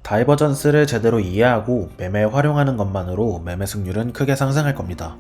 다이버전스를 제대로 이해하고 매매에 활용하는 것만으로 매매 승률은 크게 상승할 겁니다.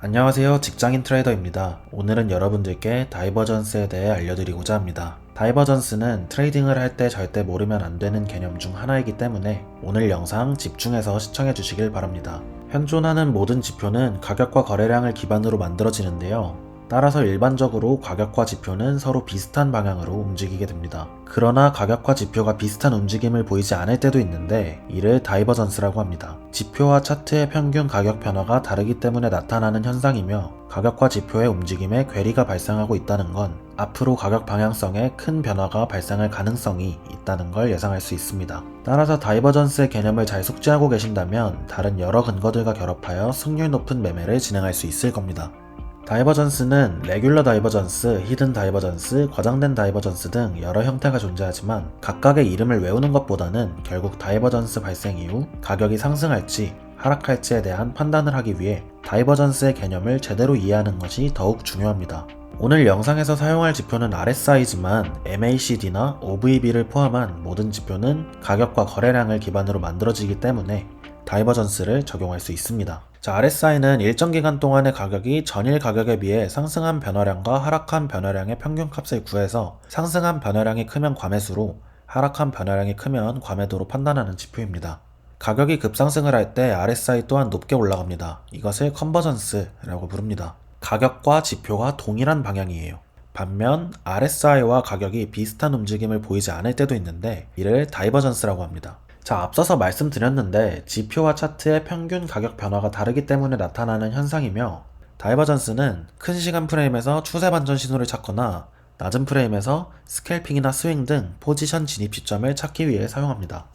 안녕하세요, 직장인 트레이더입니다. 오늘은 여러분들께 다이버전스에 대해 알려드리고자 합니다. 다이버전스는 트레이딩을 할 때 절대 모르면 안 되는 개념 중 하나이기 때문에 오늘 영상 집중해서 시청해 주시길 바랍니다. 현존하는 모든 지표는 가격과 거래량을 기반으로 만들어지는데요. 따라서 일반적으로 가격과 지표는 서로 비슷한 방향으로 움직이게 됩니다. 그러나 가격과 지표가 비슷한 움직임을 보이지 않을 때도 있는데 이를 다이버전스라고 합니다. 지표와 차트의 평균 가격 변화가 다르기 때문에 나타나는 현상이며 가격과 지표의 움직임에 괴리가 발생하고 있다는 건 앞으로 가격 방향성에 큰 변화가 발생할 가능성이 있다는 걸 예상할 수 있습니다. 따라서 다이버전스의 개념을 잘 숙지하고 계신다면 다른 여러 근거들과 결합하여 승률 높은 매매를 진행할 수 있을 겁니다. 다이버전스는 레귤러 다이버전스, 히든 다이버전스, 과장된 다이버전스 등 여러 형태가 존재하지만 각각의 이름을 외우는 것보다는 결국 다이버전스 발생 이후 가격이 상승할지 하락할지에 대한 판단을 하기 위해 다이버전스의 개념을 제대로 이해하는 것이 더욱 중요합니다. 오늘 영상에서 사용할 지표는 RSI지만 MACD나 OVB를 포함한 모든 지표는 가격과 거래량을 기반으로 만들어지기 때문에 다이버전스를 적용할 수 있습니다. RSI는 일정 기간 동안의 가격이 전일 가격에 비해 상승한 변화량과 하락한 변화량의 평균값을 구해서 상승한 변화량이 크면 과매수로 하락한 변화량이 크면 과매도로 판단하는 지표입니다. 가격이 급상승을 할 때 RSI 또한 높게 올라갑니다. 이것을 컨버전스라고 부릅니다. 가격과 지표가 동일한 방향이에요. 반면 RSI와 가격이 비슷한 움직임을 보이지 않을 때도 있는데 이를 다이버전스라고 합니다. 앞서서 말씀드렸는데 지표와 차트의 평균 가격 변화가 다르기 때문에 나타나는 현상이며 다이버전스는 큰 시간 프레임에서 추세 반전 신호를 찾거나 낮은 프레임에서 스캘핑이나 스윙 등 포지션 진입 시점을 찾기 위해 사용합니다.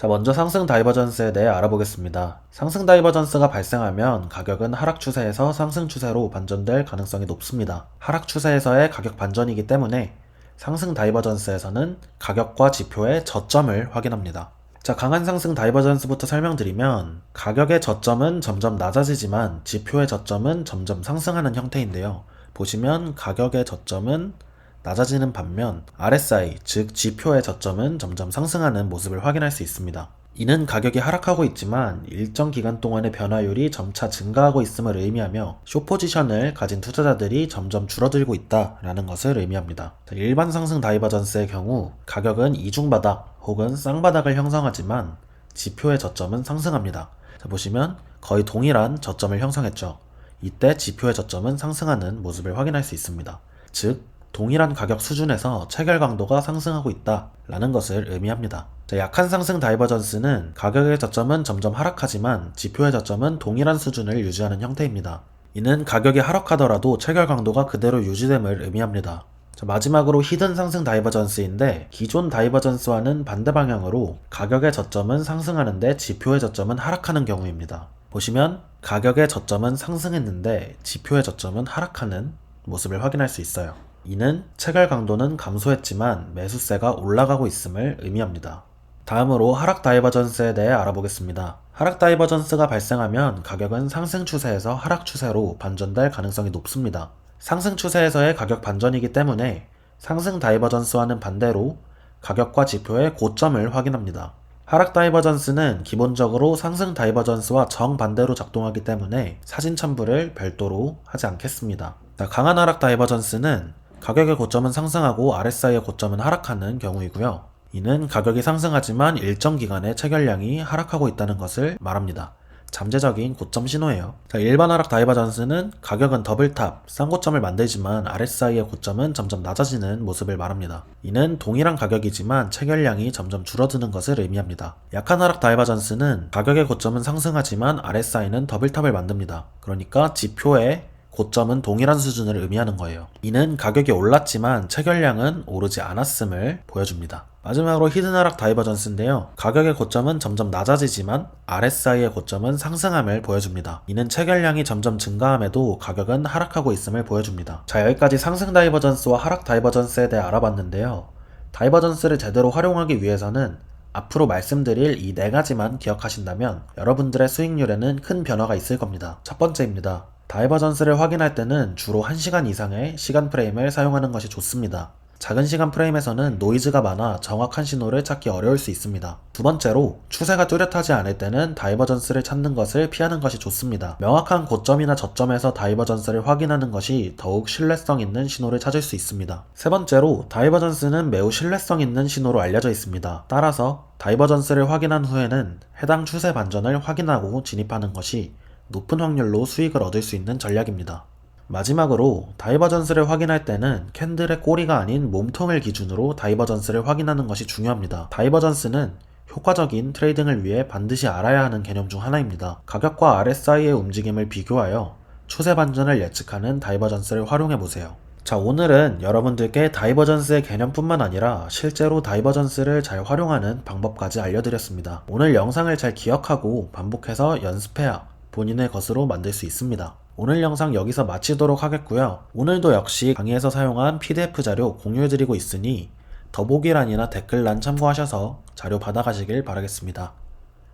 먼저 상승 다이버전스에 대해 알아보겠습니다. 상승 다이버전스가 발생하면 가격은 하락 추세에서 상승 추세로 반전될 가능성이 높습니다. 하락 추세에서의 가격 반전이기 때문에 상승 다이버전스에서는 가격과 지표의 저점을 확인합니다. 강한 상승 다이버전스부터 설명드리면 가격의 저점은 점점 낮아지지만 지표의 저점은 점점 상승하는 형태인데요. 보시면 가격의 저점은 낮아지는 반면 RSI, 즉 지표의 저점은 점점 상승하는 모습을 확인할 수 있습니다. 이는 가격이 하락하고 있지만 일정 기간 동안의 변화율이 점차 증가하고 있음을 의미하며 숏포지션을 가진 투자자들이 점점 줄어들고 있다라는 것을 의미합니다. 일반 상승 다이버전스의 경우 가격은 이중바닥 혹은 쌍바닥을 형성하지만 지표의 저점은 상승합니다. 보시면 거의 동일한 저점을 형성했죠. 이때 지표의 저점은 상승하는 모습을 확인할 수 있습니다. 즉 동일한 가격 수준에서 체결 강도가 상승하고 있다라는 것을 의미합니다. 약한 상승 다이버전스는 가격의 저점은 점점 하락하지만 지표의 저점은 동일한 수준을 유지하는 형태입니다. 이는 가격이 하락하더라도 체결 강도가 그대로 유지됨을 의미합니다. 마지막으로 히든 상승 다이버전스인데 기존 다이버전스와는 반대 방향으로 가격의 저점은 상승하는데 지표의 저점은 하락하는 경우입니다. 보시면 가격의 저점은 상승했는데 지표의 저점은 하락하는 모습을 확인할 수 있어요. 이는 체결 강도는 감소했지만 매수세가 올라가고 있음을 의미합니다. 다음으로 하락 다이버전스에 대해 알아보겠습니다. 하락 다이버전스가 발생하면 가격은 상승 추세에서 하락 추세로 반전될 가능성이 높습니다. 상승 추세에서의 가격 반전이기 때문에 상승 다이버전스와는 반대로 가격과 지표의 고점을 확인합니다. 하락 다이버전스는 기본적으로 상승 다이버전스와 정반대로 작동하기 때문에 사진 첨부를 별도로 하지 않겠습니다. 강한 하락 다이버전스는 가격의 고점은 상승하고 RSI의 고점은 하락하는 경우이고요. 이는 가격이 상승하지만 일정 기간의 체결량이 하락하고 있다는 것을 말합니다. 잠재적인 고점 신호예요. 일반 하락 다이버전스는 가격은 더블탑, 쌍고점을 만들지만 RSI의 고점은 점점 낮아지는 모습을 말합니다. 이는 동일한 가격이지만 체결량이 점점 줄어드는 것을 의미합니다. 약한 하락 다이버전스는 가격의 고점은 상승하지만 RSI는 더블탑을 만듭니다. 그러니까 지표의 고점은 동일한 수준을 의미하는 거예요. 이는 가격이 올랐지만 체결량은 오르지 않았음을 보여줍니다. 마지막으로 히든 하락 다이버전스인데요. 가격의 고점은 점점 낮아지지만 RSI의 고점은 상승함을 보여줍니다. 이는 체결량이 점점 증가함에도 가격은 하락하고 있음을 보여줍니다. 여기까지 상승 다이버전스와 하락 다이버전스에 대해 알아봤는데요. 다이버전스를 제대로 활용하기 위해서는 앞으로 말씀드릴 이 4가지만 기억하신다면 여러분들의 수익률에는 큰 변화가 있을 겁니다. 첫 번째입니다. 다이버전스를 확인할 때는 주로 1시간 이상의 시간 프레임을 사용하는 것이 좋습니다. 작은 시간 프레임에서는 노이즈가 많아 정확한 신호를 찾기 어려울 수 있습니다. 두 번째로, 추세가 뚜렷하지 않을 때는 다이버전스를 찾는 것을 피하는 것이 좋습니다. 명확한 고점이나 저점에서 다이버전스를 확인하는 것이 더욱 신뢰성 있는 신호를 찾을 수 있습니다. 세 번째로, 다이버전스는 매우 신뢰성 있는 신호로 알려져 있습니다. 따라서 다이버전스를 확인한 후에는 해당 추세 반전을 확인하고 진입하는 것이 높은 확률로 수익을 얻을 수 있는 전략입니다. 마지막으로 다이버전스를 확인할 때는 캔들의 꼬리가 아닌 몸통을 기준으로 다이버전스를 확인하는 것이 중요합니다. 다이버전스는 효과적인 트레이딩을 위해 반드시 알아야 하는 개념 중 하나입니다. 가격과 RSI의 움직임을 비교하여 추세 반전을 예측하는 다이버전스를 활용해보세요. 자, 오늘은 여러분들께 다이버전스의 개념뿐만 아니라 실제로 다이버전스를 잘 활용하는 방법까지 알려드렸습니다. 오늘 영상을 잘 기억하고 반복해서 연습해야 본인의 것으로 만들 수 있습니다. 오늘 영상 여기서 마치도록 하겠고요. 오늘도 역시 강의에서 사용한 PDF 자료 공유해드리고 있으니 더보기란이나 댓글란 참고하셔서 자료 받아가시길 바라겠습니다.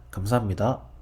감사합니다.